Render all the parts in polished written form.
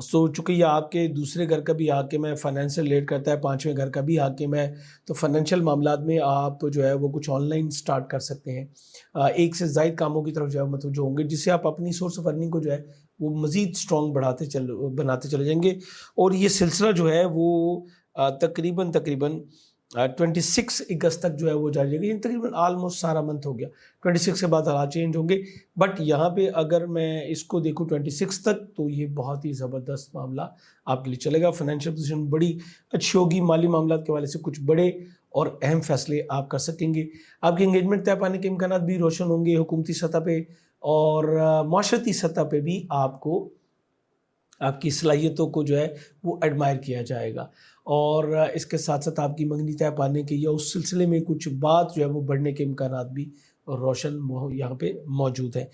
سو چونکہ یہ آپ کے دوسرے گھر کا بھی حاکم ہے، فائنینس سے ریلیٹ کرتا ہے، پانچویں گھر کا بھی حاکم ہے، تو فائنینشیل معاملات میں آپ جو ہے وہ کچھ آن لائن سٹارٹ کر سکتے ہیں، ایک سے زائد کاموں کی طرف جو ہے متوجہ ہوں گے، جس سے آپ اپنی سورس آف ارننگ کو جو ہے وہ مزید اسٹرانگ بناتے چلے جائیں گے، اور یہ سلسلہ جو ہے وہ تقریباً 26 اگست تک جو ہے وہ جاری رہے گا، یعنی تقریباً آلموسٹ سارا منتھ ہو گیا، 26 کے بعد حالات چینج ہوں گے، بٹ یہاں پہ اگر میں اس کو دیکھوں 26 تک تو یہ بہت ہی زبردست معاملہ آپ کے لیے چلے گا، فائنینشیل پوزیشن بڑی اچھی ہوگی، مالی معاملات کے حوالے سے کچھ بڑے اور اہم فیصلے آپ کر سکیں گے، آپ کی انگیجمنٹ طے پانے کے امکانات بھی روشن ہوں گے، حکومتی سطح پہ اور معاشرتی سطح پہ بھی آپ کو آپ کی صلاحیتوں کو جو ہے وہ ایڈمائر کیا جائے گا، اور اس کے ساتھ ساتھ آپ کی منگنی طے پانے کے یا اس سلسلے میں کچھ بات جو ہے وہ بڑھنے کے امکانات بھی روشن یہاں پہ موجود ہیں۔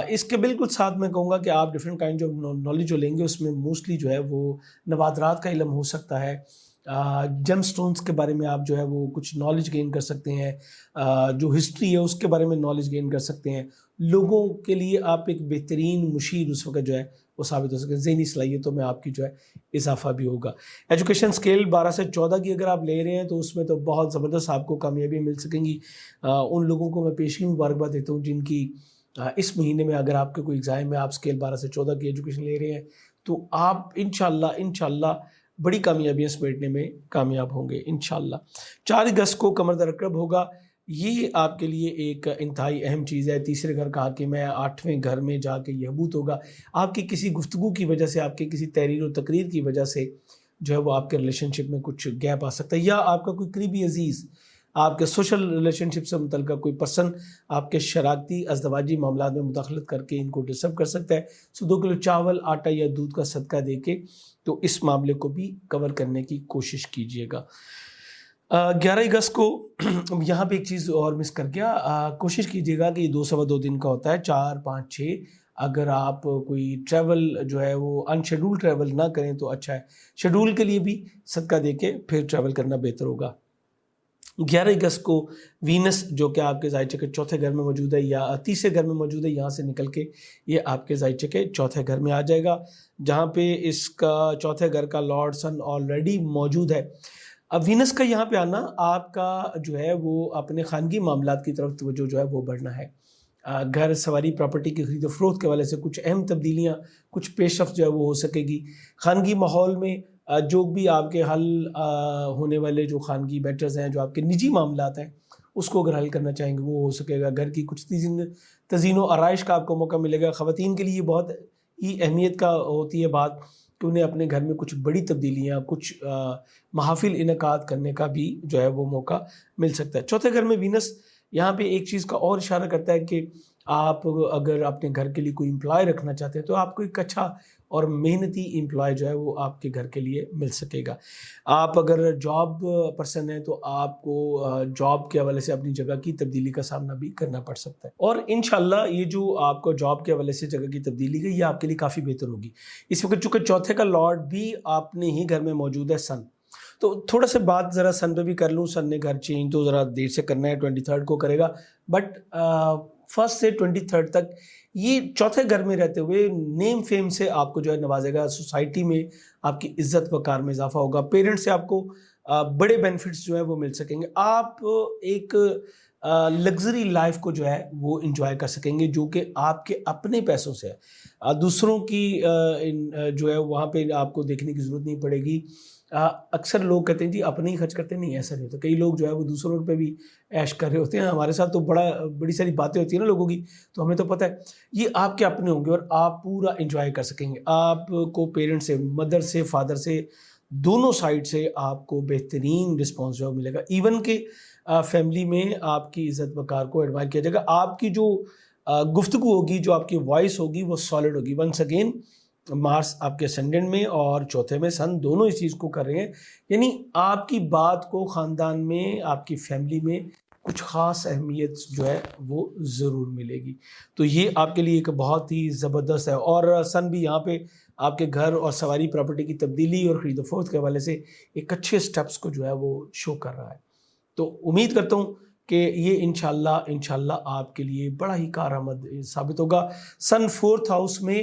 اس کے بالکل ساتھ میں کہوں گا کہ آپ ڈفرینٹ کائنڈ جو نالج جو لیں گے اس میں موسٹلی جو ہے وہ نوادرات کا علم ہو سکتا ہے، جیم سٹونز کے بارے میں آپ جو ہے وہ کچھ نالج گین کر سکتے ہیں، جو ہسٹری ہے اس کے بارے میں نالج گین کر سکتے ہیں، لوگوں کے لیے آپ ایک بہترین مشیر اس وقت جو ہے وہ ثابت ہو سکے، ذہنی صلاحیتوں میں آپ کی جو ہے اضافہ بھی ہوگا۔ ایجوکیشن سکیل 12 سے 14 کی اگر آپ لے رہے ہیں تو اس میں تو بہت زبردست آپ کو کامیابی مل سکیں گی، ان لوگوں کو میں پیشگی مبارکباد دیتا ہوں جن کی اس مہینے میں اگر آپ کے کوئی ایگزام میں آپ سکیل 12 سے 14 کی ایجوکیشن لے رہے ہیں تو آپ انشاءاللہ بڑی کامیابیاں سمیٹنے میں کامیاب ہوں گے انشاءاللہ۔ 4 اگست کو قمر در عقرب ہوگا، یہ آپ کے لیے ایک انتہائی اہم چیز ہے، تیسرے گھر کا حاکم ہے، 8ویں گھر میں جا کے یحبوت ہوگا، آپ کی کسی گفتگو کی وجہ سے، آپ کی کسی تحریر و تقریر کی وجہ سے جو ہے وہ آپ کے ریلیشن شپ میں کچھ گیپ آ سکتا ہے، یا آپ کا کوئی قریبی عزیز آپ کے سوشل ریلیشن شپ سے متعلقہ کوئی پرسن آپ کے شراکتی ازدواجی معاملات میں مداخلت کر کے ان کو ڈسٹرب کر سکتا ہے، سو 2 کلو چاول، آٹا یا دودھ کا صدقہ دے کے تو اس معاملے کو بھی کور کرنے کی کوشش کیجیے گا۔ 11 اگست کو یہاں پہ ایک چیز اور مس کر گیا، کوشش کیجیے گا کہ یہ 2 سوا 2 دن کا ہوتا ہے، 4 5 6 اگر آپ کوئی ٹریول جو ہے وہ ان شیڈول ٹریول نہ کریں تو اچھا ہے، شیڈول کے لیے بھی صدقہ دے کے پھر ٹریول کرنا بہتر ہوگا۔ 11 اگست کو وینس جو کہ آپ کے ذائچے کے چوتھے گھر میں موجود ہے یا تیسرے گھر میں موجود ہے، یہاں سے نکل کے یہ آپ کے ذائچے کے چوتھے گھر میں آ جائے گا، جہاں پہ اس کا چوتھے گھر کا لارڈ سن آلریڈی موجود ہے۔ اب وینس کا یہاں پہ آنا آپ کا جو ہے وہ اپنے خانگی معاملات کی طرف توجہ جو ہے وہ بڑھنا ہے، گھر سواری پراپرٹی کی خرید و فروخت کے حوالے سے کچھ اہم تبدیلیاں، کچھ پیش رفت جو ہے وہ ہو سکے گی، خانگی ماحول میں جو بھی آپ کے حل ہونے والے جو خانگی میٹرز ہیں، جو آپ کے نجی معاملات ہیں اس کو اگر حل کرنا چاہیں گے وہ ہو سکے گا، گھر کی کچھ تزئین و آرائش کا آپ کو موقع ملے گا، خواتین کے لیے بہت ہی اہمیت کا ہوتی ہے بات کہ انہیں اپنے گھر میں کچھ بڑی تبدیلیاں، کچھ محافل انعقاد کرنے کا بھی جو ہے وہ موقع مل سکتا ہے۔ چوتھے گھر میں وینس یہاں پہ ایک چیز کا اور اشارہ کرتا ہے کہ آپ اگر اپنے گھر کے لیے کوئی امپلائی رکھنا چاہتے ہیں تو آپ کو ایک اچھا اور محنتی امپلائی جو ہے وہ آپ کے گھر کے لیے مل سکے گا۔ آپ اگر جاب پرسن ہیں تو آپ کو جاب کے حوالے سے اپنی جگہ کی تبدیلی کا سامنا بھی کرنا پڑ سکتا ہے، اور انشاءاللہ یہ جو آپ کو جاب کے حوالے سے جگہ کی تبدیلی گئی یہ آپ کے لیے کافی بہتر ہوگی۔ اس وقت چونکہ چوتھے کا لارڈ بھی اپنے ہی گھر میں موجود ہے سن، تو تھوڑا سا بات ذرا سن پہ بھی کر لوں، سن نے گھر چینج تو ذرا دیر سے کرنا ہے، 23 کو کرے گا، بٹ 1 سے 23 تک یہ چوتھے گھر میں رہتے ہوئے نیم فیم سے آپ کو جو ہے نوازے گا، سوسائٹی میں آپ کی عزت وقار میں اضافہ ہوگا، پیرنٹ سے آپ کو بڑے بینیفٹس جو ہیں وہ مل سکیں گے، آپ ایک لگژری لائف کو جو ہے وہ انجوائے کر سکیں گے جو کہ آپ کے اپنے پیسوں سے ہے، دوسروں کی جو ہے وہاں پہ آپ کو دیکھنے کی ضرورت نہیں پڑے گی۔ اکثر لوگ کہتے ہیں جی اپنے ہی خرچ کرتے ہیں، نہیں ایسا نہیں ہوتا، کئی لوگ جو ہے وہ دوسروں پہ بھی عیش کر رہے ہوتے ہیں، ہمارے ساتھ تو بڑی ساری باتیں ہوتی ہیں نا لوگوں کی، تو ہمیں تو پتہ ہے یہ آپ کے اپنے ہوں گے اور آپ پورا انجوائے کر سکیں گے، آپ کو پیرنٹ سے، مدر سے، فادر سے، دونوں سائڈ سے آپ کو بہترین رسپانس جو ہے ملے گا، ایون کہ فیملی میں آپ کی عزت وقار کو ایڈمائر کیا جائے گا، آپ کی جو گفتگو ہوگی، جو آپ کی وائس ہوگی وہ سالڈ ہوگی۔ ونس اگین مارس آپ کے اسینڈنٹ میں اور چوتھے میں سن دونوں اس چیز کو کر رہے ہیں، یعنی آپ کی بات کو خاندان میں، آپ کی فیملی میں کچھ خاص اہمیت جو ہے وہ ضرور ملے گی، تو یہ آپ کے لیے ایک بہت ہی زبردست ہے، اور سن بھی یہاں پہ آپ کے گھر اور سواری پراپرٹی کی تبدیلی اور خرید و فروخت کے حوالے سے ایک اچھے سٹیپس کو جو ہے وہ شو کر رہا ہے، تو امید کرتا ہوں کہ یہ انشاءاللہ آپ کے لیے بڑا ہی کارآمد ثابت ہوگا۔ سن 4th ہاؤس میں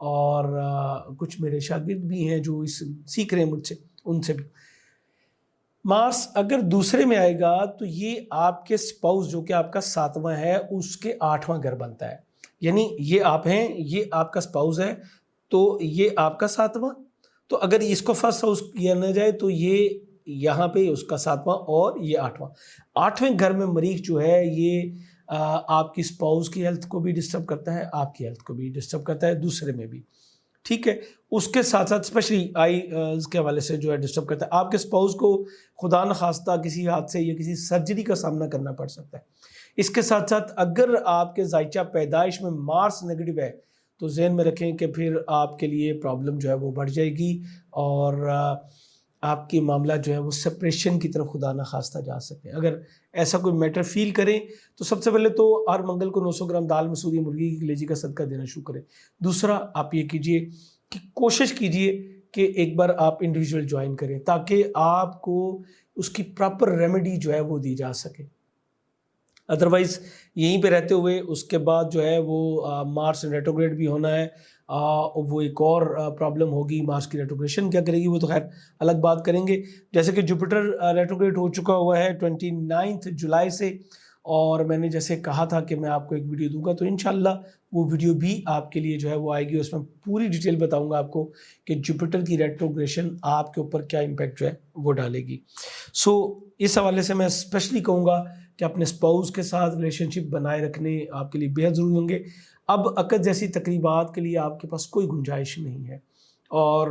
اور کچھ میرے شاگرد بھی ہیں جو اس سیکھ رہے ہیں مجھ سے، ان سے بھی۔ مارس اگر دوسرے میں آئے گا تو یہ آپ کے اسپاؤس جو کہ آپ کا 7واں ہے اس کے 8واں گھر بنتا ہے، یعنی یہ آپ ہیں، یہ آپ کا اسپاؤس ہے تو یہ آپ کا 7واں، تو اگر اس کو فرسٹ ہاؤس کیا نہ جائے تو یہ یہاں پہ اس کا 7واں اور یہ 8واں۔ 8ویں گھر میں مریخ جو ہے یہ آپ کی اسپاؤس کی ہیلتھ کو بھی ڈسٹرب کرتا ہے، آپ کی ہیلتھ کو بھی ڈسٹرب کرتا ہے، دوسرے میں بھی، ٹھیک ہے۔ اس کے ساتھ ساتھ اسپیشلی آئیز کے حوالے سے جو ہے ڈسٹرب کرتا ہے، آپ کے اسپاؤس کو خدا نخواستہ کسی حادثے یا کسی سرجری کا سامنا کرنا پڑ سکتا ہے۔ اس کے ساتھ ساتھ اگر آپ کے ذائچہ پیدائش میں مارس نیگیٹو ہے تو ذہن میں رکھیں کہ پھر آپ کے لیے پرابلم جو ہے وہ بڑھ جائے گی، اور آپ کی معاملہ جو ہے وہ سپریشن کی طرف خدا نخواستہ جا سکتے ہیں۔ اگر ایسا کوئی میٹر فیل کریں تو سب سے پہلے تو ہر منگل کو 900 گرام دال مسوری مرغی کی کلیجی کا صدقہ دینا شروع کریں۔ دوسرا، آپ یہ کیجئے کہ کوشش کیجئے کہ ایک بار آپ انڈیویجول جوائن کریں تاکہ آپ کو اس کی پراپر ریمیڈی جو ہے وہ دی جا سکے۔ ادروائز یہیں پہ رہتے ہوئے اس کے بعد جو ہے وہ مارس ریٹروگریڈ بھی ہونا ہے، وہ ایک اور پرابلم ہوگی، مارس کی ریٹروگریشن کیا کرے گی وہ تو خیر الگ بات کریں گے۔ جیسے کہ جوپیٹر ریٹروگریڈ ہو چکا ہوا ہے 29 جولائی سے، اور میں نے جیسے کہا تھا کہ میں آپ کو ایک ویڈیو دوں گا تو انشاءاللہ وہ ویڈیو بھی آپ کے لیے جو ہے وہ آئے گی، اس میں پوری ڈیٹیل بتاؤں گا آپ کو کہ جوپیٹر کی ریٹروگریشن آپ کے اوپر کیا امپیکٹ جو ہے وہ ڈالے گی۔ سو اس حوالے سے میں اسپیشلی کہوں گا کہ اپنے اسپاؤس کے ساتھ ریلیشن شپ بنائے رکھنے آپ کے لیے بے حد ضروری ہوں گے۔ اب عقد جیسی تقریبات کے لیے آپ کے پاس کوئی گنجائش نہیں ہے، اور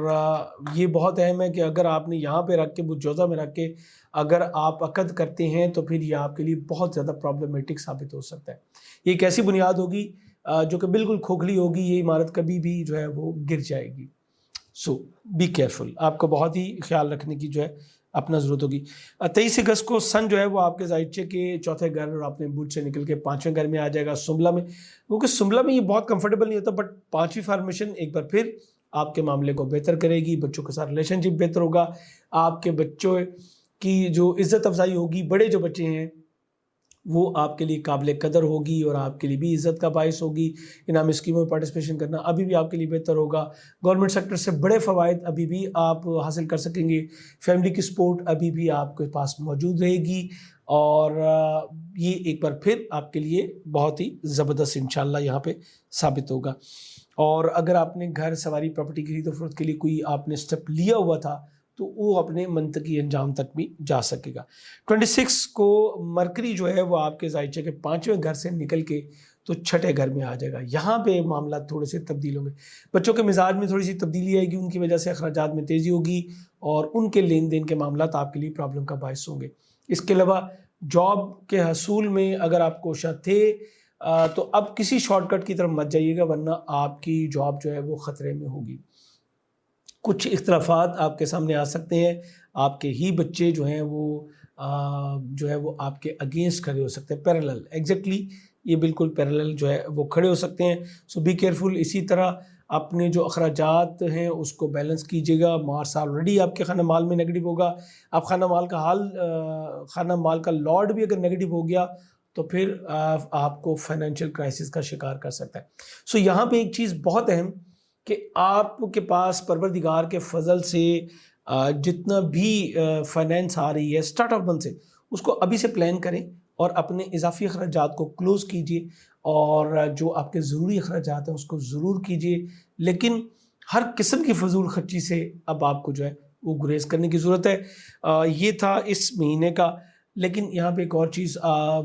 یہ بہت اہم ہے کہ اگر آپ نے یہاں پہ رکھ کے بجوزہ میں رکھ کے اگر آپ عقد کرتے ہیں تو پھر یہ آپ کے لیے بہت زیادہ پرابلمٹک ثابت ہو سکتا ہے۔ یہ ایک ایسی بنیاد ہوگی جو کہ بالکل کھوکھلی ہوگی، یہ عمارت کبھی بھی جو ہے وہ گر جائے گی۔ سو بی کیئرفل، آپ کو بہت ہی خیال رکھنے کی جو ہے اپنا ضرورت ہوگی۔ 23 اگست کو سن جو ہے وہ آپ کے ذائچے کے 4تھے گھر اور اپنے برج سے نکل کے 5ویں گھر میں آ جائے گا سنبلہ میں، کیونکہ سنبلہ میں یہ بہت کمفرٹیبل نہیں ہوتا، بٹ 5ویں فارمیشن ایک بار پھر آپ کے معاملے کو بہتر کرے گی، بچوں کے ساتھ ریلیشن شپ بہتر ہوگا، آپ کے بچوں کی جو عزت افزائی ہوگی، بڑے جو بچے ہیں وہ آپ کے لیے قابل قدر ہوگی اور آپ کے لیے بھی عزت کا باعث ہوگی۔ انعامی اسکیموں میں پارٹیسپیشن کرنا ابھی بھی آپ کے لیے بہتر ہوگا، گورنمنٹ سیکٹر سے بڑے فوائد ابھی بھی آپ حاصل کر سکیں گے، فیملی کی سپورٹ ابھی بھی آپ کے پاس موجود رہے گی، اور یہ ایک بار پھر آپ کے لیے بہت ہی زبردست انشاءاللہ یہاں پہ ثابت ہوگا۔ اور اگر آپ نے گھر سواری پراپرٹی خرید و فروخت کے لیے کوئی آپ نے اسٹیپ لیا ہوا تھا تو وہ اپنے منطقی انجام تک بھی جا سکے گا۔ 26 کو مرکری جو ہے وہ آپ کے ذائچے کے 5ویں گھر سے نکل کے تو 6ٹھے گھر میں آ جائے گا، یہاں پہ معاملات تھوڑے سے تبدیل ہوں گے، بچوں کے مزاج میں تھوڑی سی تبدیلی آئے گی، ان کی وجہ سے اخراجات میں تیزی ہوگی اور ان کے لین دین کے معاملات آپ کے لیے پرابلم کا باعث ہوں گے۔ اس کے علاوہ جاب کے حصول میں اگر آپ کوشاں تھے تو اب کسی شارٹ کٹ کی طرف مت جائیے گا، ورنہ آپ کی جاب جو ہے وہ خطرے میں ہوگی۔ کچھ اختلافات آپ کے سامنے آ سکتے ہیں، آپ کے ہی بچے جو ہیں وہ آپ کے اگینسٹ کھڑے ہو سکتے ہیں، پیرالل، ایگزیکٹلی یہ بالکل پیرالل جو ہے وہ کھڑے ہو سکتے ہیں۔ سو بی کیئرفل۔ اسی طرح اپنے جو اخراجات ہیں اس کو بیلنس کیجیے گا۔ مارس آلریڈی آپ کے خانہ مال میں نیگیٹو ہوگا، اب خانہ مال کا لارڈ بھی اگر نیگیٹو ہو گیا تو پھر آپ کو فائنینشیل کرائسس کا شکار کر سکتا ہے۔ سو یہاں پہ ایک چیز بہت اہم کہ آپ کے پاس پروردگار کے فضل سے جتنا بھی فائنینس آ رہی ہے سٹارٹ آف منتھ سے، اس کو ابھی سے پلان کریں اور اپنے اضافی اخراجات کو کلوز کیجئے، اور جو آپ کے ضروری اخراجات ہیں اس کو ضرور کیجئے، لیکن ہر قسم کی فضول خرچی سے اب آپ کو جو ہے وہ گریز کرنے کی ضرورت ہے۔ یہ تھا اس مہینے کا۔ لیکن یہاں پہ ایک اور چیز،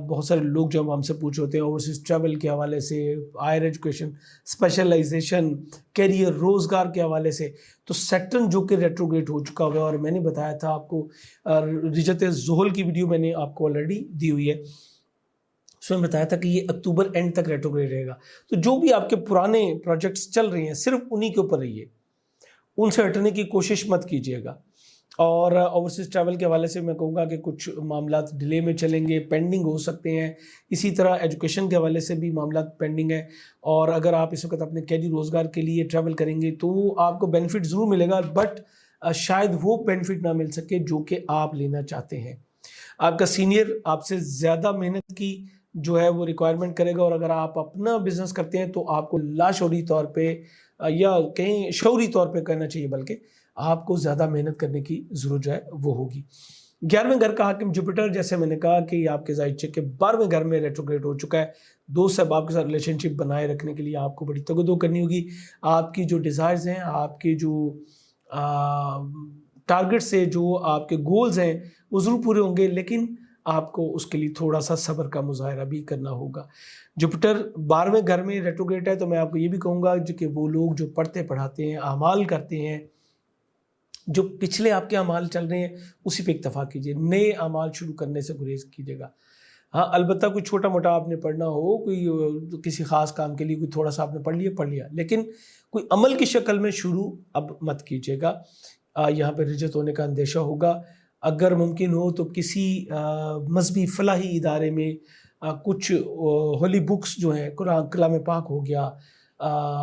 بہت سارے لوگ جو ہم سے پوچھ ہوتے ہیں اوورسیز ٹریول کے حوالے سے، ہائر ایجوکیشن، اسپیشلائزیشن، کیریئر، روزگار کے حوالے سے، تو سیٹرن جو کہ ریٹروگریڈ ہو چکا ہوا ہے، اور میں نے بتایا تھا آپ کو، رجت زحل کی ویڈیو میں نے آپ کو آلریڈی دی ہوئی ہے، اس میں بتایا تھا کہ یہ اکتوبر اینڈ تک ریٹروگریڈ رہے گا۔ تو جو بھی آپ کے پرانے پروجیکٹس چل رہے ہیں صرف انہی کے اوپر رہیے، ان سے ہٹنے کی کوشش مت کیجیے گا۔ اور اوورسیز ٹریول کے حوالے سے میں کہوں گا کہ کچھ معاملات ڈیلے میں چلیں گے، پینڈنگ ہو سکتے ہیں، اسی طرح ایجوکیشن کے حوالے سے بھی معاملات پینڈنگ ہے، اور اگر آپ اس وقت اپنے کیریئر روزگار کے لیے ٹریول کریں گے تو آپ کو بینیفٹ ضرور ملے گا، بٹ شاید وہ بینیفٹ نہ مل سکے جو کہ آپ لینا چاہتے ہیں۔ آپ کا سینئر آپ سے زیادہ محنت کی، جو ہے وہ ریکوائرمنٹ کرے گا، اور اگر آپ اپنا بزنس کرتے ہیں تو آپ کو لاشعوری طور پہ یا کہیں شعوری طور پہ کرنا چاہیے، بلکہ آپ کو زیادہ محنت کرنے کی ضرورت جو ہے وہ ہوگی۔ 11ویں گھر کا حاکم جوپیٹر، جیسے میں نے کہا کہ یہ آپ کے ظاہر چک کے 12ویں گھر میں ریٹروگریڈ ہو چکا ہے۔ دوست احباب کے ساتھ ریلیشن شپ بنائے رکھنے کے لیے آپ کو بڑی تگدو کرنی ہوگی۔ آپ کی جو ڈیزائرز ہیں، آپ کی جو ٹارگٹ سے جو آپ کے گولز ہیں وہ ضرور پورے ہوں گے، لیکن آپ کو اس کے لیے تھوڑا سا صبر کا مظاہرہ بھی کرنا ہوگا۔ جوپیٹر 12ویں گھر میں ریٹروگریڈ ہے، تو میں آپ کو یہ بھی کہوں گا کہ وہ لوگ جو پڑھتے پڑھاتے ہیں، اعمال کرتے ہیں، جو پچھلے آپ کے اعمال چل رہے ہیں اسی پہ اکتفا کیجیے، نئے اعمال شروع کرنے سے گریز کیجیے گا۔ ہاں البتہ کوئی چھوٹا موٹا آپ نے پڑھنا ہو، کوئی کسی خاص کام کے لیے کوئی تھوڑا سا آپ نے پڑھ لیا، لیکن کوئی عمل کی شکل میں شروع اب مت کیجیے گا۔ یہاں پہ رجت ہونے کا اندیشہ ہوگا۔ اگر ممکن ہو تو کسی مذہبی فلاحی ادارے میں کچھ ہولی بکس جو ہیں، قرآن کلام پاک ہو گیا،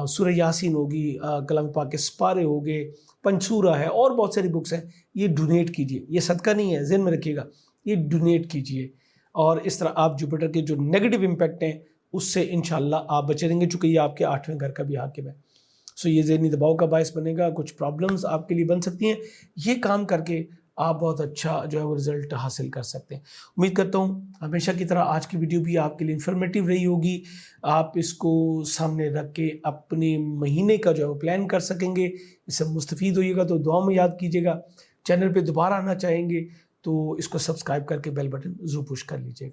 سورہ یاسین ہوگی، کلام پاک کے سپارے ہو گئے، پنچورہ ہے، اور بہت ساری بکس ہیں، یہ ڈونیٹ کیجیے۔ یہ صدقہ نہیں ہے، ذہن میں رکھیے گا، یہ ڈونیٹ کیجیے، اور اس طرح آپ جوپیٹر کے جو نیگیٹو امپیکٹ ہیں اس سے انشاءاللہ آپ بچے رہیں گے، چونکہ یہ آپ کے 8ویں گھر کا بھی حاکم ہے۔ سو یہ ذہنی دباؤ کا باعث بنے گا، کچھ پرابلمز آپ کے لیے بن سکتی ہیں۔ یہ کام کر کے آپ بہت اچھا جو ہے وہ رزلٹ حاصل کر سکتے ہیں۔ امید کرتا ہوں ہمیشہ کی طرح آج کی ویڈیو بھی آپ کے لیے انفارمیٹیو رہی ہوگی، آپ اس کو سامنے رکھ کے اپنے مہینے کا جو ہے وہ پلان کر سکیں گے۔ اس سے مستفید ہوئیے گا تو دعا میں یاد کیجیے گا۔ چینل پہ دوبارہ آنا چاہیں گے تو اس کو سبسکرائب کر کے بیل بٹن ضرور پش کر لیجیے گا۔